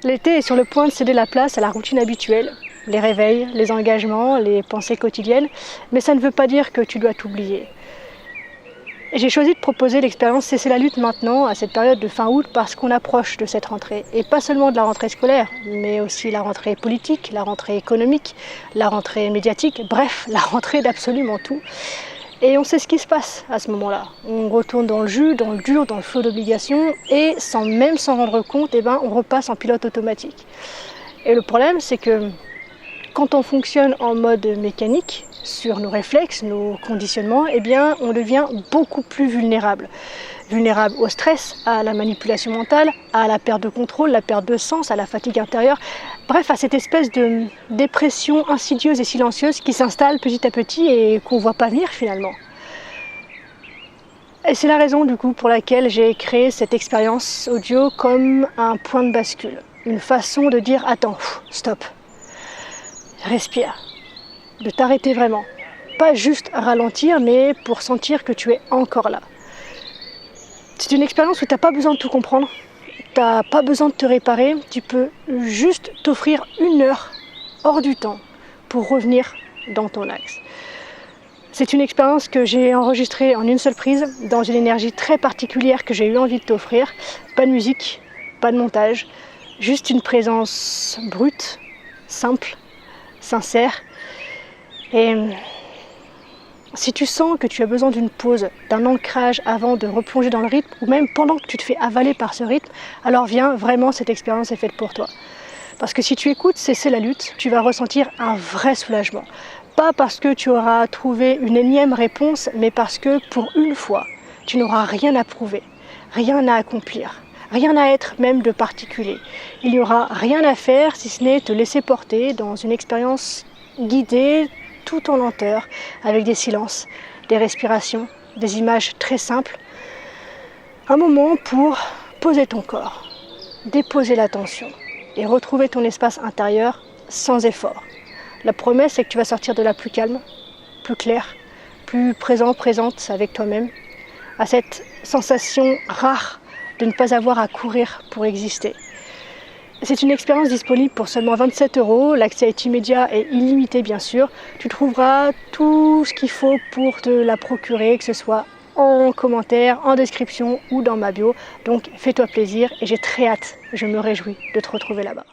L'été est sur le point de céder la place à la routine habituelle, les réveils, les engagements, les pensées quotidiennes, mais ça ne veut pas dire que tu dois t'oublier. J'ai choisi de proposer l'expérience Cesser la lutte maintenant, à cette période de fin août, parce qu'on approche de cette rentrée. Et pas seulement de la rentrée scolaire, mais aussi la rentrée politique, la rentrée économique, la rentrée médiatique, bref, la rentrée d'absolument tout. Et on sait ce qui se passe à ce moment-là. On retourne dans le jus, dans le dur, dans le flot d'obligations, et sans même s'en rendre compte, on repasse en pilote automatique. Et le problème, c'est que quand on fonctionne en mode mécanique, sur nos réflexes, nos conditionnements, on devient beaucoup plus vulnérable. Vulnérable au stress, à la manipulation mentale, à la perte de contrôle, la perte de sens, à la fatigue intérieure, bref, à cette espèce de dépression insidieuse et silencieuse qui s'installe petit à petit et qu'on ne voit pas venir finalement. Et c'est la raison du coup pour laquelle j'ai créé cette expérience audio comme un point de bascule. Une façon de dire attends, stop, respire, de t'arrêter vraiment. Pas juste ralentir, mais pour sentir que tu es encore là. C'est une expérience où tu n'as pas besoin de tout comprendre, tu n'as pas besoin de te réparer, tu peux juste t'offrir 1 heure hors du temps pour revenir dans ton axe. C'est une expérience que j'ai enregistrée en une seule prise, dans une énergie très particulière que j'ai eu envie de t'offrir. Pas de musique, pas de montage, juste une présence brute, simple, sincère. Et si tu sens que tu as besoin d'une pause, d'un ancrage avant de replonger dans le rythme, ou même pendant que tu te fais avaler par ce rythme, alors viens, vraiment cette expérience est faite pour toi. Parce que si tu écoutes Cesser la lutte, tu vas ressentir un vrai soulagement. Pas parce que tu auras trouvé une énième réponse, mais parce que pour une fois, tu n'auras rien à prouver, rien à accomplir, rien à être même de particulier. Il n'y aura rien à faire si ce n'est te laisser porter dans une expérience guidée, tout en lenteur, avec des silences, des respirations, des images très simples. Un moment pour poser ton corps, déposer la tension et retrouver ton espace intérieur sans effort. La promesse, c'est que tu vas sortir de là plus calme, plus clair, plus présente avec toi-même, à cette sensation rare de ne pas avoir à courir pour exister. C'est une expérience disponible pour seulement 27 €, l'accès est immédiat et illimité bien sûr. Tu trouveras tout ce qu'il faut pour te la procurer, que ce soit en commentaire, en description ou dans ma bio. Donc fais-toi plaisir et j'ai très hâte, je me réjouis de te retrouver là-bas.